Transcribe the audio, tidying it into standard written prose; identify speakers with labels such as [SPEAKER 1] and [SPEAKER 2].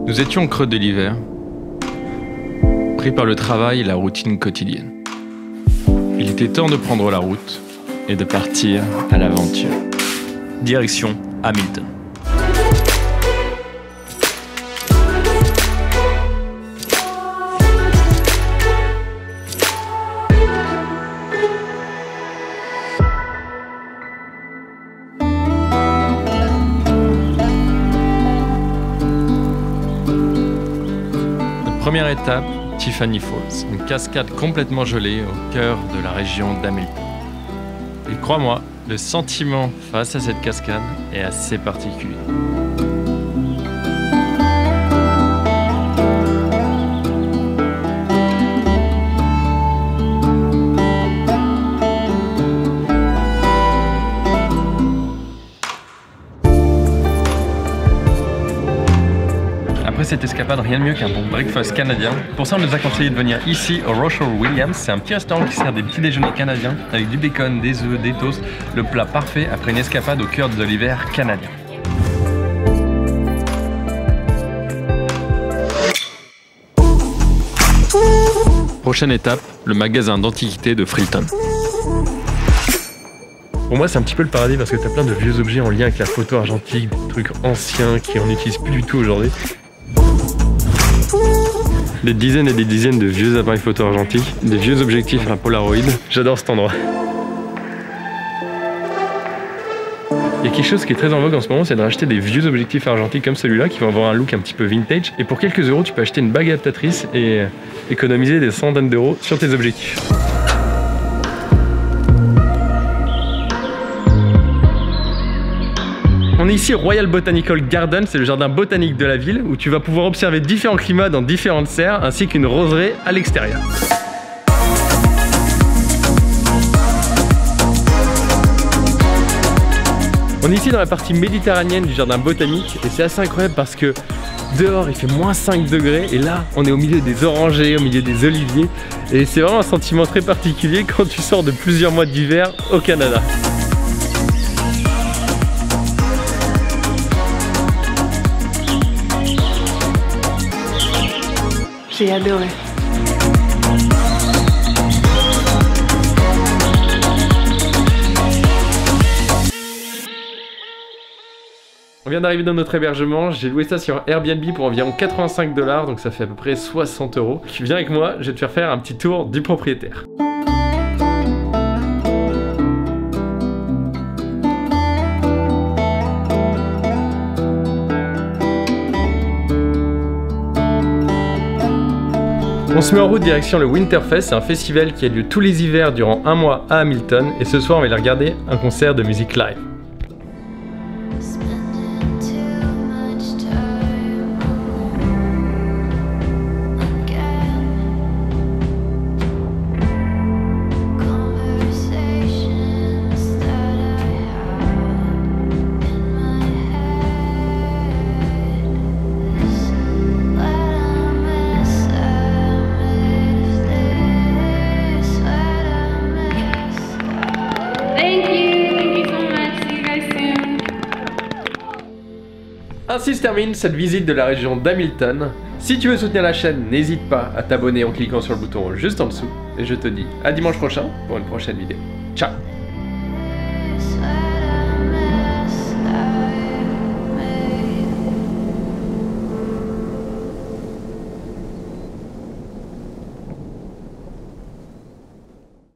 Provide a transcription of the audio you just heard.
[SPEAKER 1] Nous étions au creux de l'hiver, pris par le travail et la routine quotidienne. Il était temps de prendre la route et de partir à l'aventure.
[SPEAKER 2] Direction Hamilton.
[SPEAKER 1] Première étape, Tiffany Falls, une cascade complètement gelée au cœur de la région d'Hamilton. Et crois-moi, le sentiment face à cette cascade est assez particulier. Après cette escapade, rien de mieux qu'un bon breakfast canadien. Pour ça, on nous a conseillé de venir ici au Rochelle Williams. C'est un petit restaurant qui sert des petits déjeuners canadiens avec du bacon, des œufs, des toasts. Le plat parfait après une escapade au cœur de l'hiver canadien. Prochaine étape, le magasin d'antiquités de Freetown.
[SPEAKER 3] Pour moi, c'est un petit peu le paradis parce que t'as plein de vieux objets en lien avec la photo argentique, des trucs anciens qui on n'utilise plus du tout aujourd'hui. Des dizaines et des dizaines de vieux appareils photo argentiques, des vieux objectifs à la Polaroid. J'adore cet endroit. Il y a quelque chose qui est très en vogue en ce moment, c'est de racheter des vieux objectifs argentiques comme celui-là qui vont avoir un look un petit peu vintage. Et pour quelques euros, tu peux acheter une bague adaptatrice et économiser des centaines d'euros sur tes objectifs. On est ici au Royal Botanical Garden, c'est le jardin botanique de la ville où tu vas pouvoir observer différents climats dans différentes serres ainsi qu'une roseraie à l'extérieur. On est ici dans la partie méditerranéenne du jardin botanique et c'est assez incroyable parce que dehors il fait moins 5 degrés et là on est au milieu des orangers, au milieu des oliviers et c'est vraiment un sentiment très particulier quand tu sors de plusieurs mois d'hiver au Canada.
[SPEAKER 4] J'ai adoré.
[SPEAKER 3] On vient d'arriver dans notre hébergement, j'ai loué ça sur Airbnb pour environ 85 $, donc ça fait à peu près 60 €. Tu viens avec moi, je vais te faire faire un petit tour du propriétaire. On se met en route direction le Winterfest, c'est un festival qui a lieu tous les hivers durant un mois à Hamilton et ce soir on va aller regarder un concert de musique live. Ainsi se termine cette visite de la région d'Hamilton. Si tu veux soutenir la chaîne, n'hésite pas à t'abonner en cliquant sur le bouton juste en dessous. Et je te dis à dimanche prochain pour une prochaine vidéo. Ciao!